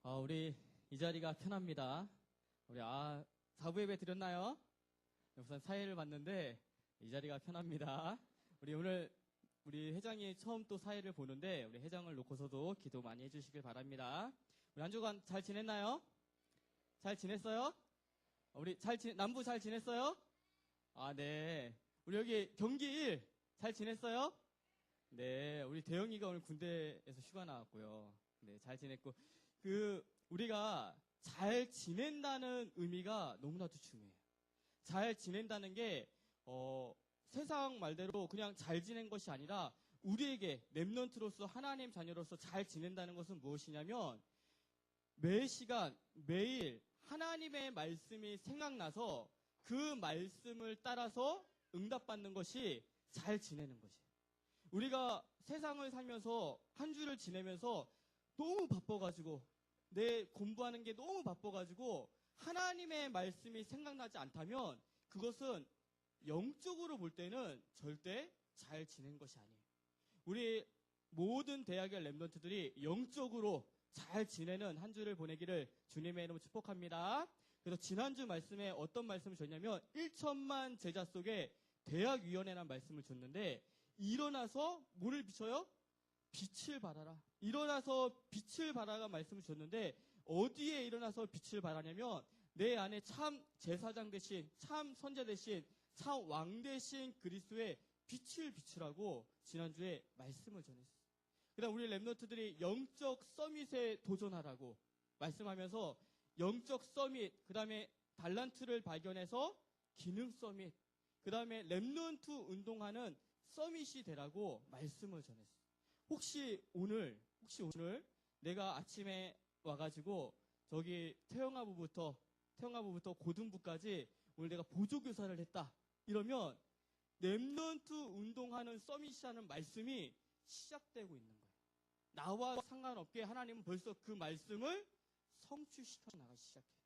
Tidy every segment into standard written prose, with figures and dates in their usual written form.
우리 이 자리가 편합니다. 우리 사부 예배 드렸나요? 우선 사회를 봤는데 이 자리가 편합니다. 우리 회장이 처음 또 사회를 보는데 우리 회장을 놓고서도 기도 많이 해주시길 바랍니다. 우리 한 주간 잘 지냈나요? 잘 지냈어요? 남부 잘 지냈어요? 네. 우리 여기 경기 1 잘 지냈어요? 네. 우리 대영이가 오늘 군대에서 휴가 나왔고요. 네, 잘 지냈고. 우리가 잘 지낸다는 의미가 너무나도 중요해요. 잘 지낸다는 게, 세상 말대로 그냥 잘 지낸 것이 아니라 우리에게 렘넌트로서 하나님 자녀로서 잘 지낸다는 것은 무엇이냐면 매 시간, 매일 하나님의 말씀이 생각나서 그 말씀을 따라서 응답받는 것이 잘 지내는 것이에요. 우리가 세상을 살면서 한 주를 지내면서 너무 바빠가지고 내 공부하는 게 너무 바빠가지고 하나님의 말씀이 생각나지 않다면 그것은 영적으로 볼 때는 절대 잘 지낸 것이 아니에요. 우리 모든 대학의 렘넌트들이 영적으로 잘 지내는 한 주를 보내기를 주님의 이름으로 축복합니다. 그래서 지난주 말씀에 어떤 말씀을 줬냐면 1천만 제자 속에 대학위원회라는 말씀을 줬는데 일어나서 뭐를 비춰요? 빛을 발하라. 일어나서 빛을 발하라 말씀을 줬는데 어디에 일어나서 빛을 발하냐면 내 안에 참 제사장 대신 참 선자 대신 참 왕 대신 그리스도의 빛을 비추라고 지난주에 말씀을 전했어요. 그다음 우리 렘넌트들이 영적 서밋에 도전하라고 말씀하면서 영적 서밋, 그 다음에 달란트를 발견해서 기능 서밋, 그 다음에 렘넌트 운동하는 서밋이 되라고 말씀을 전했어요. 혹시 오늘 내가 아침에 와가지고 저기 태영아부부터 고등부까지 오늘 내가 보조교사를 했다. 이러면 렘넌트 운동하는 서밋이라는 말씀이 시작되고 있는 거예요. 나와 상관없게 하나님은 벌써 그 말씀을 성취시켜 나가기 시작해요.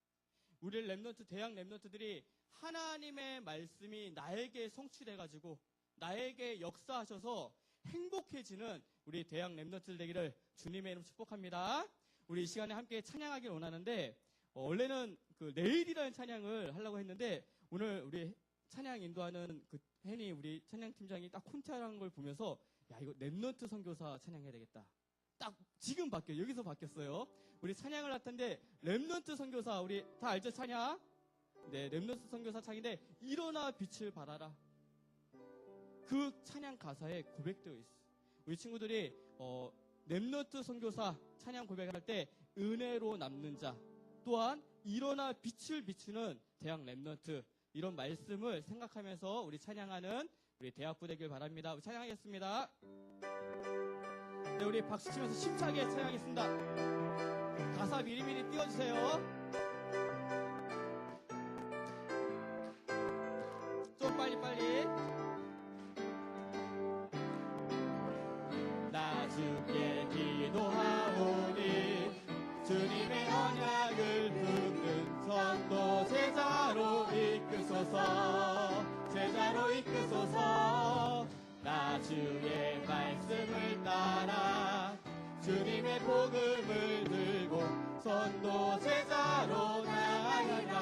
우리 대학 렘넌트들이 하나님의 말씀이 나에게 성취돼가지고 나에게 역사하셔서 행복해지는 우리 대학 렘넌트들 되기를 주님의 이름 축복합니다. 우리 이 시간에 함께 찬양하길 원하는데 원래는 내일이라는 찬양을 하려고 했는데 오늘 우리 찬양 인도하는 혜니 우리 찬양팀장이 딱 콘테하는 걸 보면서 야 이거 렘넌트 선교사 찬양해야 되겠다. 딱 지금 여기서 바뀌었어요. 우리 찬양을 할 텐데 렘넌트 선교사 우리 다 알죠 찬양? 네, 렘넌트 선교사 찬양인데 일어나 빛을 발하라. 그 찬양 가사에 고백되어 있어. 우리 친구들이 렘넌트 선교사 찬양 고백할 때 은혜로 남는 자 또한 일어나 빛을 비추는 대학 렘넌트 이런 말씀을 생각하면서 우리 찬양하는 우리 대학부 되길 바랍니다. 우리 찬양하겠습니다. 네, 우리 박수 치면서 힘차게 찬양하겠습니다. 가사 미리미리 띄워주세요. 좀 빨리. 나 주께 기도하오니 주님의 언약을 붙든 전도 제자로 이끄소서 나 주의 말씀을 따라 주님의 복음을 들고 선도 제자로 나아가라.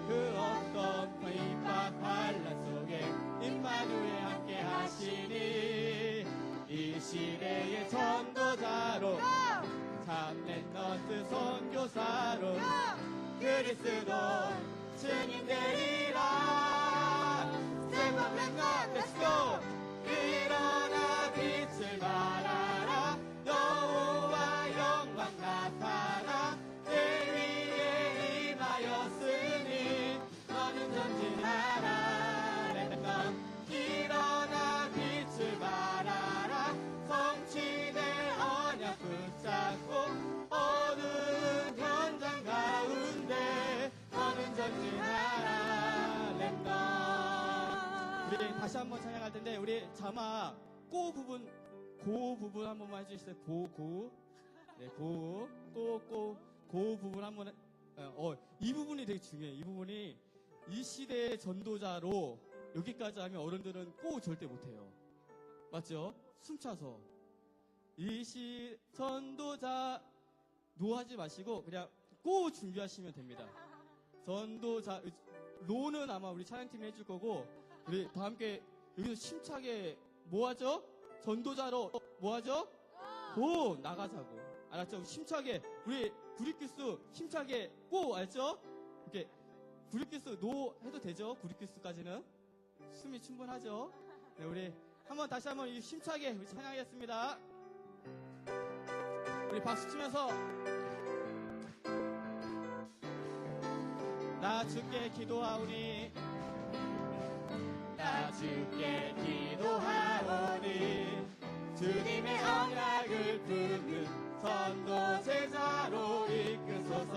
그 어떤 핍박 반란 속에 임마누엘 함께 하시니 이 시대의 전도자로 참 렘넌트 선교사로 그리스도 증인되리라. Step up 렘넌트 Let's go. 일어나 빛을 발하라. 여호와 영광 나타나 내 위에 임하였으니 너는 전진하라. 렘넌트 일어나 빛을 발하라. 성취될 언약 붙잡고 어두운 현장 가운데 너는 전진하라. 렘넌트 우리 다시 한번 찬양할 텐데 우리 자막 고 부분 한 번만 해주시죠. 네, 고 부분 한 번. 이 부분이 되게 중요해요. 이 부분이 이 시대의 전도자로 여기까지 하면 어른들은 고 절대 못해요. 맞죠? 숨차서 이시 전도자 노하지 마시고 그냥 꼭 준비하시면 됩니다. 전도자 노는 아마 우리 찬양팀이 해줄 거고 우리 다 함께 여기서 심차게 뭐 하죠? 전도자로 뭐 하죠? 고 나가자고. 알았죠? 심차게 우리 구리키스 힘차게 고 알죠? 이렇게 구리키스 노 해도 되죠? 구리키스까지는 숨이 충분하죠? 네, 우리 다시 한번 힘차게 우리 찬양하겠습니다. 우리 박수 치면서 나 주께 기도하오니 나 주께 기도하오니 주님의 언약을 품는 선도 제자로 이끄소서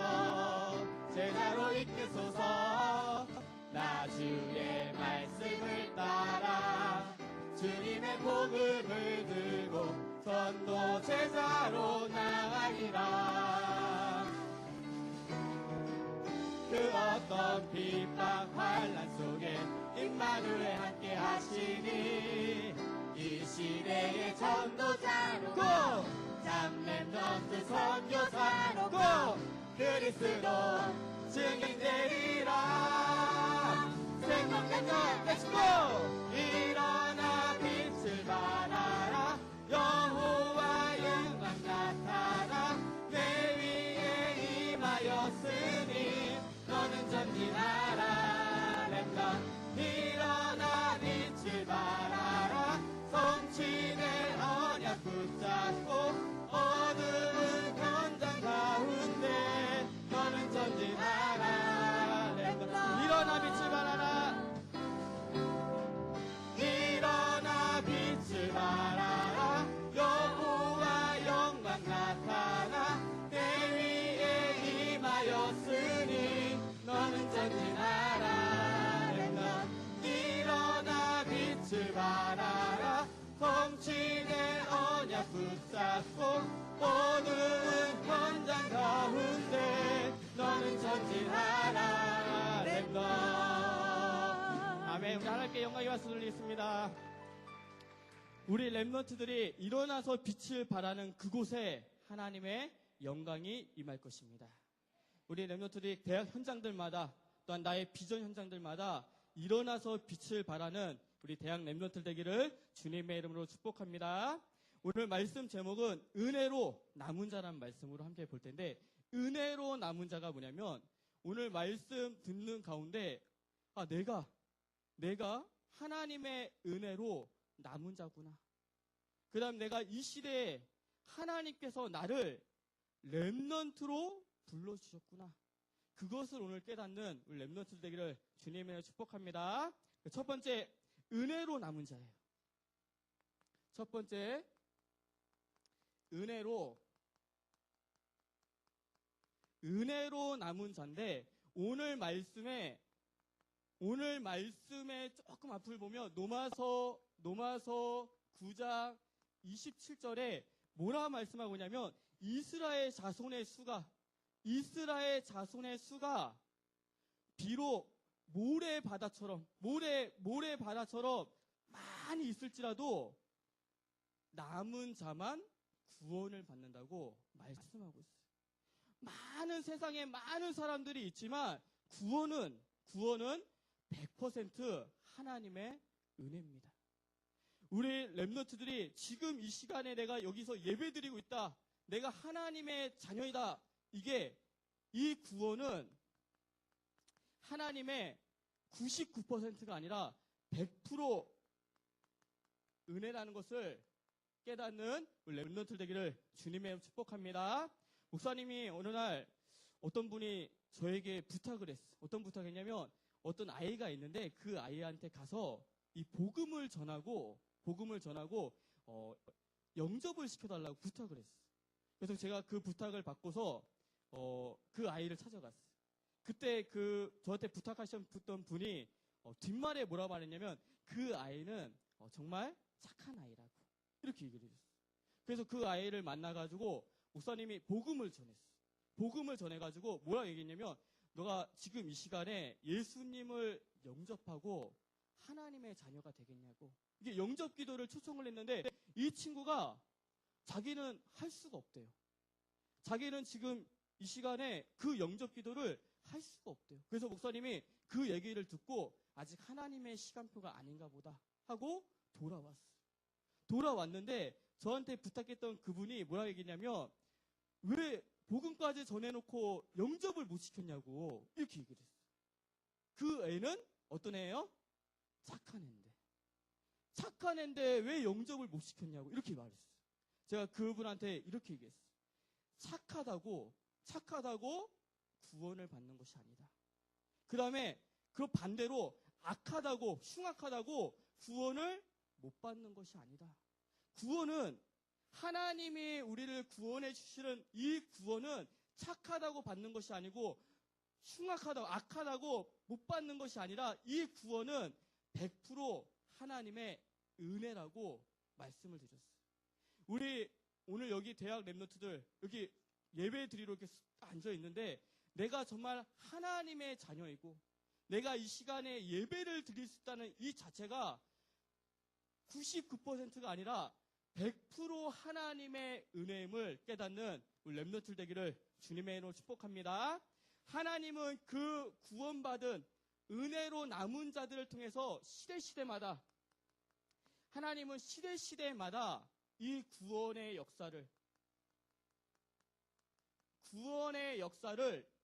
나 주의 말씀을 따라 주님의 복음을 들고 선도 제자로 나가리라. 그 어떤 핍박 환난 속에 임마누엘 함께 하시니 이 시대의 전도자로 고! 잠렘넌트 선교사로 고! 그리스도 증인되리라. 생명력과 렛츠고! 일어나 빛을 발하라. 여호와 영광 나타나 내 위에 임하였으니 너는 전진하라. 렘넌트 일어나 빛을 발하라. 성취된 언약 붙잡고 어두운 현장 가운데 너는 전진하라. 렘넌트 일어나 빛을 발하라. 일어나 빛을 발하라. 여호와 영광 나타나 내 위에 임하였으니 너는 전진하라. 렘넌트 일어나 빛을 발하라. 성취된 언약 붙잡고 어두운 현장 가운데 너는 전진하라. 렘넌트 아멘. 우리 하나님께 영광의 박수 드리겠습니다. 우리 렘넌트들이 일어나서 빛을 발하는 그곳에 하나님의 영광이 임할 것입니다. 우리 렘넌트들이 대학 현장들마다 또한 나의 비전 현장들마다 일어나서 빛을 발하는 우리 대학 렘넌트 되기를 주님의 이름으로 축복합니다. 오늘 말씀 제목은 은혜로 남은 자라는 말씀으로 함께 볼 텐데 은혜로 남은 자가 뭐냐면 오늘 말씀 듣는 가운데 내가 하나님의 은혜로 남은 자구나. 그 다음 내가 이 시대에 하나님께서 나를 렘넌트로 불러주셨구나. 그것을 오늘 깨닫는 우리 렘넌트 되기를 주님의 축복합니다. 첫 번째, 은혜로 남은 자예요. 첫 번째, 은혜로 남은 자인데 오늘 말씀에 조금 앞을 보면 노마서 9장 27절에 뭐라 말씀하고 있냐면 이스라엘 자손의 수가 비록 모래바다처럼 많이 있을지라도 남은 자만 구원을 받는다고 말씀하고 있어요. 세상에 많은 사람들이 있지만 구원은 100% 하나님의 은혜입니다. 우리 렘넌트들이 지금 이 시간에 내가 여기서 예배드리고 있다. 내가 하나님의 자녀이다. 이 구원은 하나님의 99%가 아니라 100% 은혜라는 것을 깨닫는 우리 렘넌트 되기를 주님의 축복합니다. 목사님이 어느 날 어떤 분이 저에게 부탁을 했어요. 어떤 부탁했냐면 어떤 아이가 있는데 그 아이한테 가서 이 복음을 전하고 영접을 시켜달라고 부탁을 했어요. 그래서 제가 그 부탁을 받고서 그 아이를 찾아갔어요. 그때 저한테 부탁하셨던 분이 뒷말에 뭐라고 말했냐면 그 아이는 정말 착한 아이라고 이렇게 얘기를 해줬어요. 그래서 그 아이를 만나가지고 목사님이 복음을 전했어요. 복음을 전해가지고 뭐라고 얘기했냐면 너가 지금 이 시간에 예수님을 영접하고 하나님의 자녀가 되겠냐고 이게 영접 기도를 초청을 했는데 이 친구가 자기는 할 수가 없대요. 자기는 지금 이 시간에 그 영접 기도를 할 수가 없대요. 그래서 목사님이 그 얘기를 듣고 아직 하나님의 시간표가 아닌가 보다 하고 돌아왔어요. 돌아왔는데 저한테 부탁했던 그분이 뭐라고 얘기했냐면 왜 복음까지 전해놓고 영접을 못 시켰냐고 이렇게 얘기를 했어요. 그 애는 어떤 애예요? 착한 애인데. 착한 애인데 왜 영접을 못 시켰냐고 이렇게 말했어요. 제가 그분한테 이렇게 얘기했어요. 착하다고 구원을 받는 것이 아니다. 그 다음에 그 반대로 악하다고 흉악하다고 구원을 못 받는 것이 아니다. 구원은 하나님이 우리를 구원해 주시는 이 구원은 착하다고 받는 것이 아니고 흉악하다고 악하다고 못 받는 것이 아니라 이 구원은 100% 하나님의 은혜라고 말씀을 드렸어요. 우리 오늘 여기 대학 랩런트들 여기 예배 드리러 이렇게 앉아 있는데 내가 정말 하나님의 자녀이고 내가 이 시간에 예배를 드릴 수 있다는 이 자체가 99%가 아니라 100% 하나님의 은혜임을 깨닫는 우리 랩런트 되기를 주님의 이름으로 축복합니다. 하나님은 그 구원받은 은혜로 남은 자들을 통해서 시대시대마다 하나님은 시대시대마다 이 구원의 역사를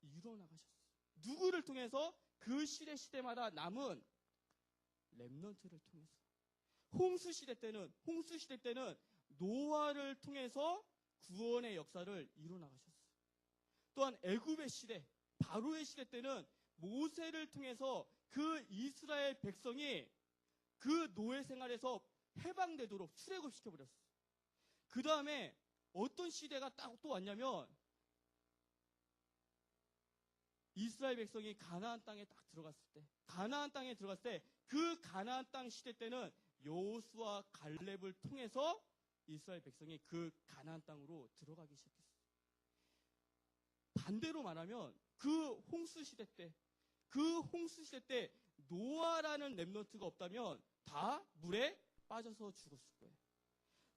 이루어나가셨어요. 누구를 통해서? 그 시대시대마다 남은 랩런트를 통해서. 홍수시대 때는 노아를 통해서 구원의 역사를 이루어나가셨어요. 또한 애굽의 시대, 바로의 시대 때는 모세를 통해서 그 이스라엘 백성이 그 노예 생활에서 해방되도록 출애굽시켜버렸어요. 그 다음에 어떤 시대가 딱 또 왔냐면 이스라엘 백성이 가나안 땅에 딱 들어갔을 때 그 가나안 땅 시대 때는 여호수아 갈렙을 통해서 이스라엘 백성이 그 가나안 땅으로 들어가기 시작했어요. 반대로 말하면 그 홍수 시대 때 노아라는 랩런트가 없다면 다 물에 빠져서 죽었을 거예요.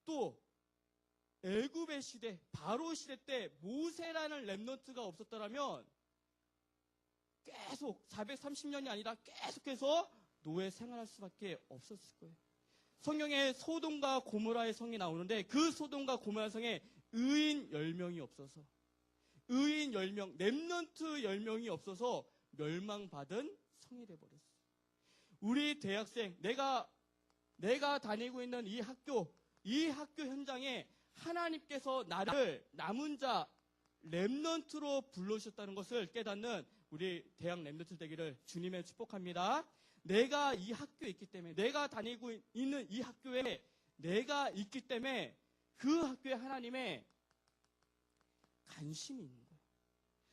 또 애굽의 시대, 바로 시대 때 모세라는 랩런트가 없었더라면 계속 430년이 아니라 계속해서 노예 생활할 수밖에 없었을 거예요. 성경에 소돔과 고모라의 성이 나오는데 그 소돔과 고모라 성에 의인 10명이 없어서 의인 10명, 랩런트 10명이 없어서 멸망받은 성이 돼버렸어요. 우리 대학생, 내가 다니고 있는 이 학교 현장에 하나님께서 나를 남은 자 랩런트로 불러주셨다는 것을 깨닫는 우리 대학 랩런트 되기를 주님의 축복합니다. 내가 이 학교에 있기 때문에, 내가 다니고 있는 이 학교에 내가 있기 때문에 그 학교에 하나님의 관심이 있는 거예요.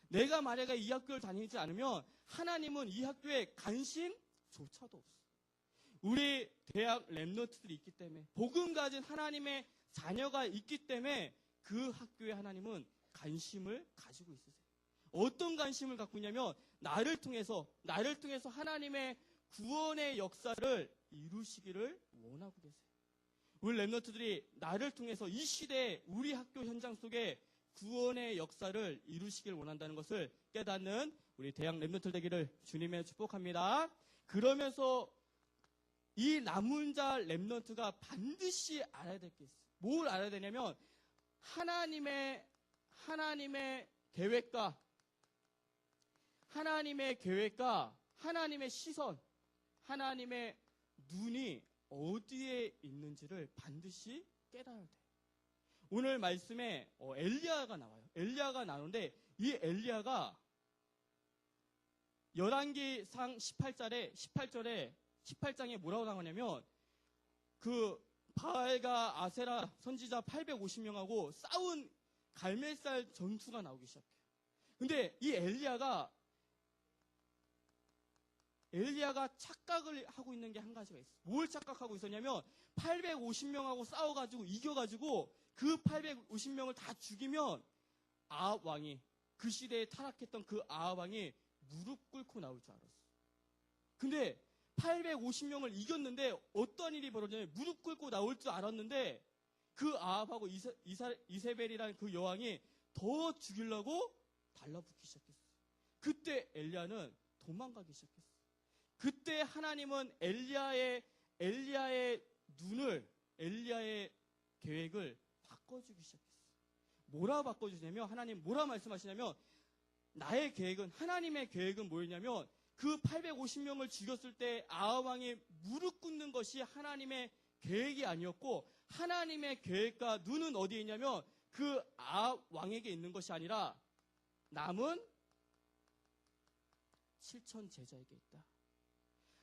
내가 만약에 이 학교를 다니지 않으면 하나님은 이 학교에 관심조차도 없어요. 우리 대학 랩런트들이 있기 때문에, 복음 가진 하나님의 자녀가 있기 때문에 그 학교에 하나님은 관심을 가지고 있으세요. 어떤 관심을 갖고 있냐면 나를 통해서 하나님의 구원의 역사를 이루시기를 원하고 계세요. 우리 랩런트들이 나를 통해서 이 시대에 우리 학교 현장 속에 구원의 역사를 이루시길 원한다는 것을 깨닫는 우리 대학 랩런트 되기를 주님의 축복합니다. 그러면서 이 남은 자 랩런트가 반드시 알아야 될 게 있어요. 뭘 알아야 되냐면 하나님의 계획과 하나님의 시선, 하나님의 눈이 어디에 있는지를 반드시 깨달아야 돼요. 오늘 말씀에 엘리야가 나와요. 엘리야가 나오는데 이 엘리야가 열왕기상 18장에 뭐라고 나오냐면 그 바알과 아세라 선지자 850명하고 싸운 갈멜살 전투가 나오기 시작해요. 근데 이 엘리야가 착각을 하고 있는 게 한 가지가 있어요. 뭘 착각하고 있었냐면 850명하고 싸워가지고 이겨가지고 그 850명을 다 죽이면 아합 왕이, 그 시대에 타락했던 그 아합 왕이 무릎 꿇고 나올 줄 알았어요. 근데 850명을 이겼는데 어떤 일이 벌어졌냐면 무릎 꿇고 나올 줄 알았는데 그 아합하고 이세벨이라는 그 여왕이 더 죽이려고 달라붙기 시작했어요. 그때 엘리야는 도망가기 시작했어요. 그때 하나님은 엘리야의 계획을 바꿔주기 시작했어요. 뭐라 바꿔주냐면, 하나님 뭐라 말씀하시냐면, 하나님의 계획은 뭐였냐면, 그 850명을 죽였을 때 아합 왕이 무릎 꿇는 것이 하나님의 계획이 아니었고, 하나님의 계획과 눈은 어디에 있냐면 그 아합 왕에게 있는 것이 아니라 남은 7천 제자에게 있다.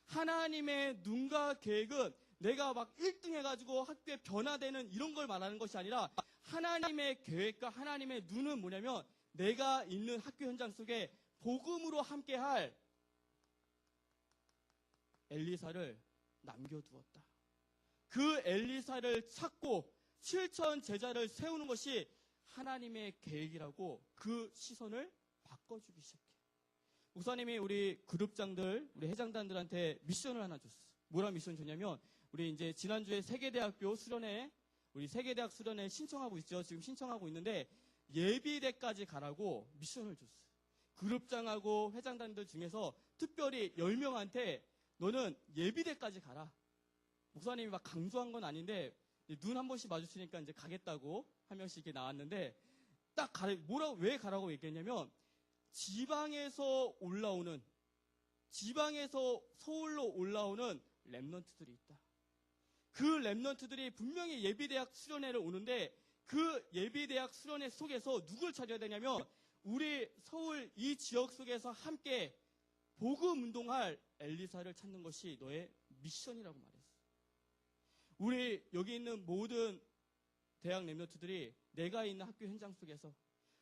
하나님의 눈과 계획은 내가 막 1등 해가지고 학교에 변화되는 이런 걸 말하는 것이 아니라, 하나님의 계획과 하나님의 눈은 뭐냐면 내가 있는 학교 현장 속에 복음으로 함께할 엘리사를 남겨두었다. 그 엘리사를 찾고 7천 제자를 세우는 것이 하나님의 계획이라고 그 시선을 바꿔주기 시작해. 목사님이 우리 그룹장들, 우리 회장단들한테 미션을 하나 줬어. 뭐라 미션 줬냐면, 우리 이제 지난주에 세계대학교 수련회, 우리 세계대학 수련회 신청하고 있죠. 지금 신청하고 있는데 예비대까지 가라고 미션을 줬어. 그룹장하고 회장단들 중에서 특별히 10명한테 너는 예비대까지 가라. 목사님이 막 강조한 건 아닌데 눈 한 번씩 마주치니까 이제 가겠다고 한 명씩 이렇게 나왔는데, 딱 왜 가라고 얘기했냐면, 지방에서 서울로 올라오는 랩런트들이 있다. 그 랩런트들이 분명히 예비대학 수련회를 오는데, 그 예비대학 수련회 속에서 누굴 찾아야 되냐면 우리 서울 이 지역 속에서 함께 복음 운동할 엘리사를 찾는 것이 너의 미션이라고 말했어. 우리 여기 있는 모든 대학 랩런트들이 내가 있는 학교 현장 속에서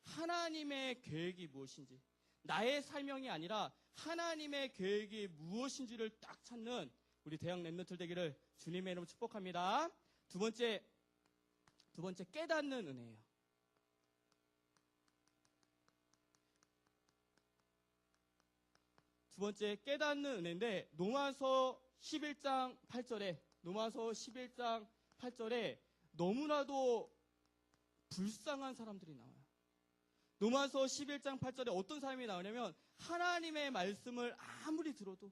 하나님의 계획이 무엇인지, 나의 사명이 아니라 하나님의 계획이 무엇인지를 딱 찾는 우리 대학 랩런트 되기를 주님의 이름으로 축복합니다. 두 번째 깨닫는 은혜예요. 두 번째 깨닫는 은혜인데, 로마서 11장 8절에 너무나도 불쌍한 사람들이 나와요. 로마서 11장 8절에 어떤 사람이 나오냐면, 하나님의 말씀을 아무리 들어도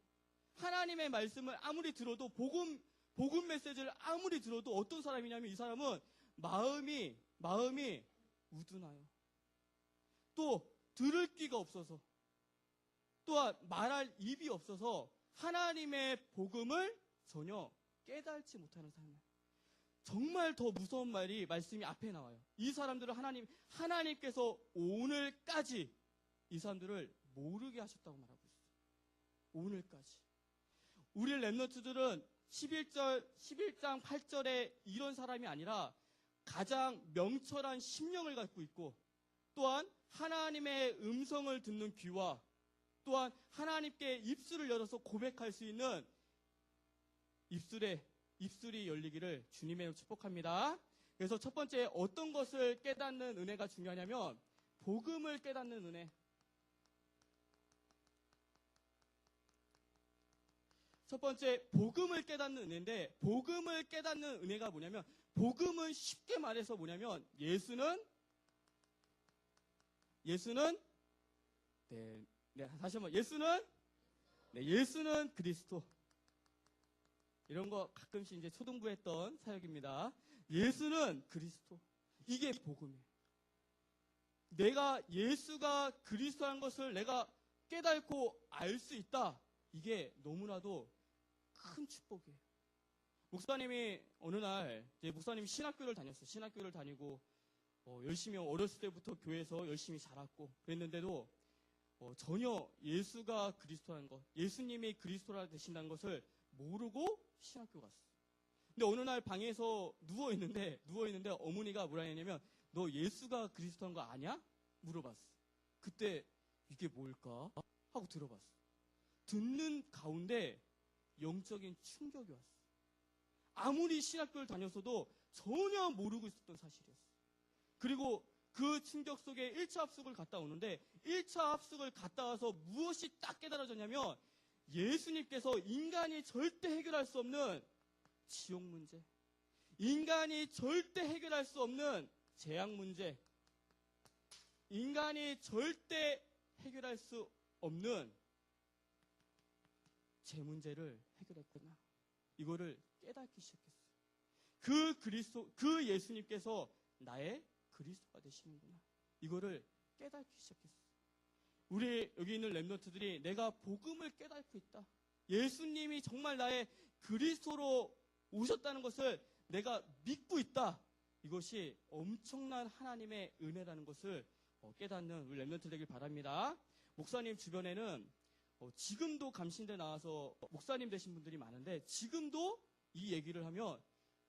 복음 메시지를 아무리 들어도 어떤 사람이냐면, 이 사람은 마음이 우둔하여, 또 들을 귀가 없어서, 또한 말할 입이 없어서 하나님의 복음을 전혀 깨닫지 못하는 사람이에요. 정말 더 무서운 말씀이 앞에 나와요. 이 사람들을 하나님께서 오늘까지 이 사람들을 모르게 하셨다고 말하고 있어요. 오늘까지. 우리 랩런트들은 11장 8절에 이런 사람이 아니라 가장 명철한 심령을 갖고 있고, 또한 하나님의 음성을 듣는 귀와, 또한 하나님께 입술을 열어서 고백할 수 있는 입술이 열리기를 주님의 이름으로 축복합니다. 그래서 첫 번째, 어떤 것을 깨닫는 은혜가 중요하냐면 복음을 깨닫는 은혜. 첫 번째, 복음을 깨닫는 은혜인데, 복음을 깨닫는 은혜가 뭐냐면, 복음은 쉽게 말해서 뭐냐면, 예수는 다시 한번, 예수는 그리스도. 이런 거 가끔씩 이제 초등부 했던 사역입니다. 예수는 그리스도. 이게 복음이에요. 내가 예수가 그리스도라는 것을 내가 깨닫고 알 수 있다. 이게 너무나도 큰 축복이에요. 목사님이 어느 날, 목사님이 신학교를 다녔어요. 신학교를 다니고, 열심히 어렸을 때부터 교회에서 열심히 자랐고, 그랬는데도, 전혀 예수가 그리스도라는 것, 예수님이 그리스도라 되신다는 것을 모르고 신학교 갔어. 근데 어느 날 방에서 누워있는데 어머니가 뭐라 했냐면, 너 예수가 그리스도인 거 아냐? 물어봤어. 그때 이게 뭘까? 하고 들어봤어. 듣는 가운데 영적인 충격이 왔어. 아무리 신학교를 다녔어도 전혀 모르고 있었던 사실이었어. 그리고 그 충격 속에 1차 합숙을 갔다 오는데, 1차 합숙을 갔다 와서 무엇이 딱 깨달아졌냐면, 예수님께서 인간이 절대 해결할 수 없는 지옥 문제, 인간이 절대 해결할 수 없는 재앙 문제, 인간이 절대 해결할 수 없는 제 문제를 해결했구나. 이거를 깨닫기 시작했어요. 그 예수님께서 나의 그리스도가 되시는구나. 이거를 깨닫기 시작했어요. 우리 여기 있는 렘넌트들이 내가 복음을 깨닫고 있다. 예수님이 정말 나의 그리스도로 오셨다는 것을 내가 믿고 있다. 이것이 엄청난 하나님의 은혜라는 것을 깨닫는 우리 렘넌트 되길 바랍니다. 목사님 주변에는 지금도 감신대 나와서 목사님 되신 분들이 많은데 지금도 이 얘기를 하면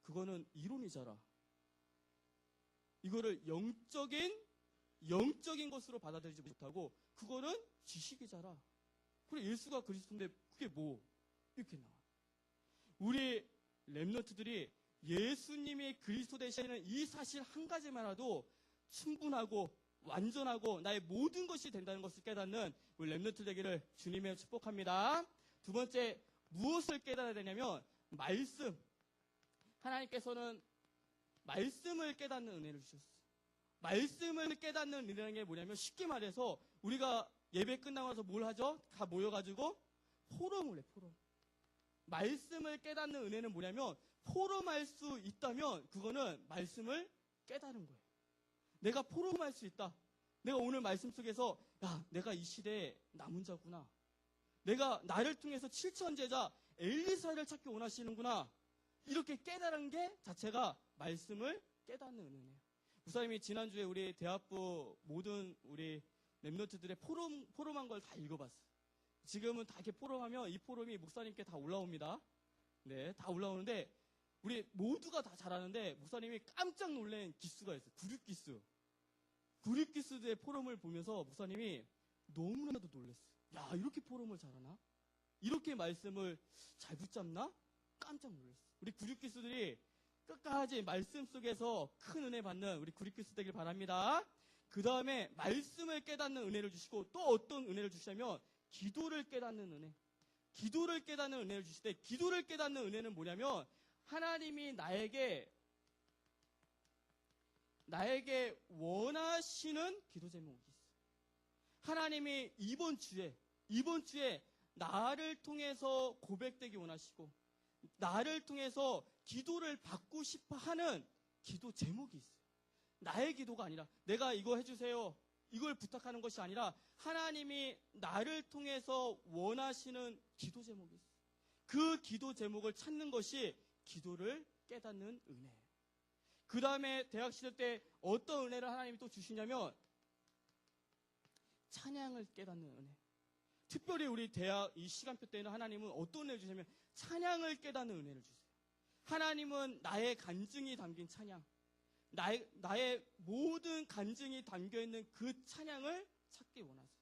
그거는 이론이잖아. 이거를 영적인 것으로 받아들이지 못하고 그거는 지식이잖아. 그래 예수가 그리스도인데 그게 뭐 이렇게 나와. 우리 렘넌트들이 예수님이 그리스도 되시는 이 사실 한 가지만 해도 충분하고 완전하고 나의 모든 것이 된다는 것을 깨닫는 우리 렘넌트 되기를 주님의 축복합니다. 두 번째, 무엇을 깨달아야 되냐면 말씀. 하나님께서는 말씀을 깨닫는 은혜를 주셨어요. 말씀을 깨닫는 은혜라는 게 뭐냐면 쉽게 말해서 우리가 예배 끝나고 나서 뭘 하죠? 다 모여가지고 포럼을 해, 포럼. 말씀을 깨닫는 은혜는 뭐냐면 포럼할 수 있다면 그거는 말씀을 깨달은 거예요. 내가 포럼할 수 있다. 내가 오늘 말씀 속에서 내가 이 시대에 남은 자구나. 내가 나를 통해서 7천 제자 엘리사를 찾기 원하시는구나. 이렇게 깨달은 게 자체가 말씀을 깨닫는 은혜예요. 목사님이 지난주에 우리 대학부 모든 우리 렘넌트들의 포럼한 걸 다 읽어봤어요. 지금은 다 이렇게 포럼하면 이 포럼이 목사님께 다 올라옵니다. 네, 다 올라오는데 우리 모두가 다 잘하는데 목사님이 깜짝 놀란 기수가 있어요. 구륙기수. 구륙기수들의 포럼을 보면서 목사님이 너무나도 놀랐어요. 야, 이렇게 포럼을 잘하나? 이렇게 말씀을 잘 붙잡나? 깜짝 놀랐어요. 우리 구륙기수들이 끝까지 말씀 속에서 큰 은혜 받는 우리 구륙기수 되길 바랍니다. 그 다음에 말씀을 깨닫는 은혜를 주시고 또 어떤 은혜를 주시냐면 기도를 깨닫는 은혜. 기도를 깨닫는 은혜를 주실 때 기도를 깨닫는 은혜는 뭐냐면 하나님이 나에게 원하시는 기도 제목이 있어요. 하나님이 이번 주에 나를 통해서 고백되기 원하시고 나를 통해서 기도를 받고 싶어 하는 기도 제목이 있어요. 나의 기도가 아니라 내가 이거 해주세요. 이걸 부탁하는 것이 아니라 하나님이 나를 통해서 원하시는 기도 제목이 있어요. 그 기도 제목을 찾는 것이 기도를 깨닫는 은혜예요. 그 다음에 대학 시절 때 어떤 은혜를 하나님이 또 주시냐면 찬양을 깨닫는 은혜. 특별히 우리 대학 이 시간표 때는 하나님은 어떤 은혜를 주시냐면 찬양을 깨닫는 은혜를 주세요. 하나님은 나의 간증이 담긴 찬양, 나의 모든 간증이 담겨있는 그 찬양을 찾기 원하세요.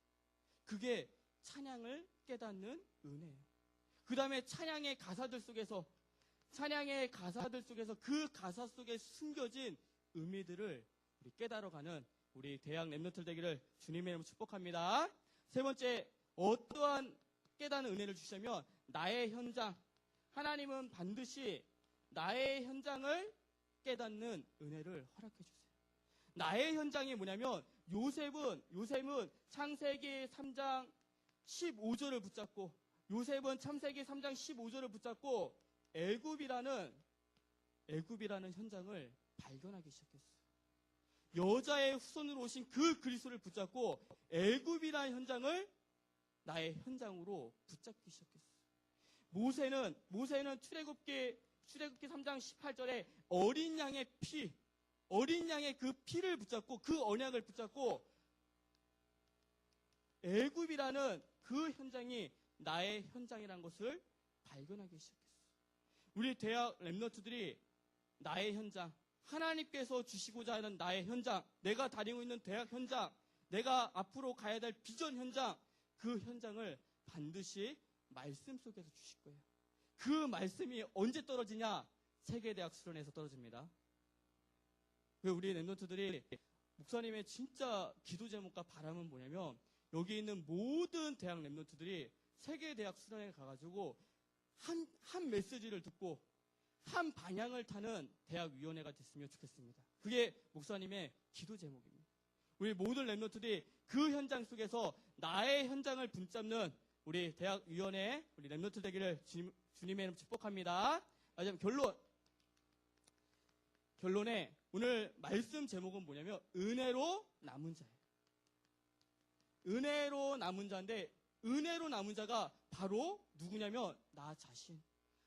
그게 찬양을 깨닫는 은혜예요. 그 다음에 찬양의 가사들 속에서 그 가사 속에 숨겨진 의미들을 우리 깨달아가는 우리 대학 렘넌트 되기를 주님의 이름으로 축복합니다. 세 번째, 어떠한 깨닫는 은혜를 주시냐면 나의 현장. 하나님은 반드시 나의 현장을 깨닫는 은혜를 허락해 주세요. 나의 현장이 뭐냐면 요셉은 창세기 3장 15절을 붙잡고 애굽이라는 현장을 발견하기 시작했어요. 여자의 후손으로 오신 그 그리스도를 붙잡고 애굽이라는 현장을 나의 현장으로 붙잡기 시작했어요. 모세는 출애굽기 3장 18절에 어린 양의 그 피를 붙잡고 그 언약을 붙잡고 애굽이라는 그 현장이 나의 현장이라는 것을 발견하기 시작했어요. 우리 대학 렘넌트들이 나의 현장, 하나님께서 주시고자 하는 나의 현장, 내가 다니고 있는 대학 현장, 내가 앞으로 가야 될 비전 현장, 그 현장을 반드시 말씀 속에서 주실 거예요. 그 말씀이 언제 떨어지냐? 세계대학 수련회에서 떨어집니다. 우리 렘넌트들이 목사님의 진짜 기도 제목과 바람은 뭐냐면 여기 있는 모든 대학 렘넌트들이 세계대학 수련회에 가가지고 한 메시지를 듣고 한 방향을 타는 대학위원회가 됐으면 좋겠습니다. 그게 목사님의 기도 제목입니다. 우리 모든 랩런트들이 그 현장 속에서 나의 현장을 붙잡는 우리 대학위원회, 우리 랩런트 되기를 주님의 이름 축복합니다. 마지막 결론에 오늘 말씀 제목은 뭐냐면 은혜로 남은 자예요. 은혜로 남은 자인데 은혜로 남은 자가 바로 누구냐면 나 자신.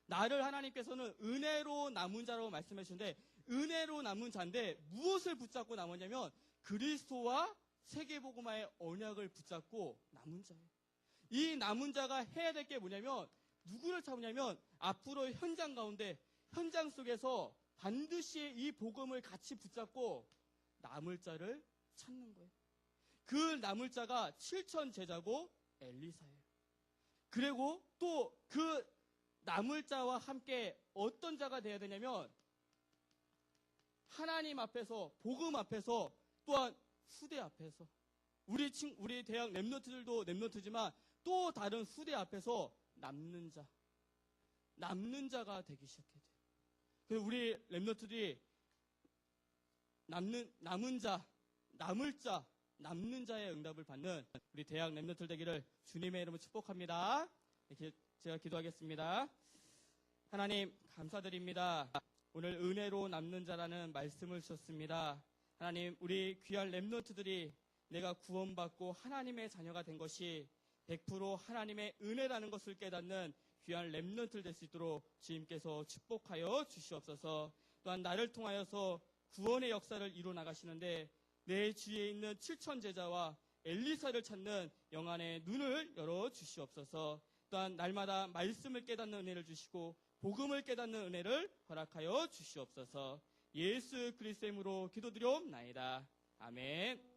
나를 하나님께서는 은혜로 남은 자라고 말씀하시는데 은혜로 남은 자인데 무엇을 붙잡고 남았냐면 그리스도와 세계복음화의 언약을 붙잡고 남은 자예요. 이 남은 자가 해야 될 게 뭐냐면 누구를 찾냐면 앞으로 현장 가운데 현장 속에서 반드시 이 복음을 같이 붙잡고 남을 자를 찾는 거예요. 그 남을 자가 7천 제자고 엘리사예요. 그리고 또 그 남을 자와 함께 어떤 자가 되어야 되냐면 하나님 앞에서 복음 앞에서 또한 후대 앞에서 우리 대학 랩런트들도 랩런트지만 또 다른 후대 앞에서 남는 자가 되기 시작해야 돼요. 그래서 우리 랩런트들이 남은 자의 응답을 받는 우리 대학 랩런트 되기를 주님의 이름으로 축복합니다. 이렇게 제가 기도하겠습니다. 하나님 감사드립니다. 오늘 은혜로 남는 자라는 말씀을 주셨습니다. 하나님 우리 귀한 랩런트들이 내가 구원받고 하나님의 자녀가 된 것이 100% 하나님의 은혜라는 것을 깨닫는 귀한 랩런트를 될 수 있도록 주님께서 축복하여 주시옵소서. 또한 나를 통하여서 구원의 역사를 이루어 나가시는데 내 주위에 있는 7천 제자와 엘리사를 찾는 영안의 눈을 열어 주시옵소서. 또한 날마다 말씀을 깨닫는 은혜를 주시고 복음을 깨닫는 은혜를 허락하여 주시옵소서. 예수 그리스도의 이름으로 기도드리옵나이다. 아멘.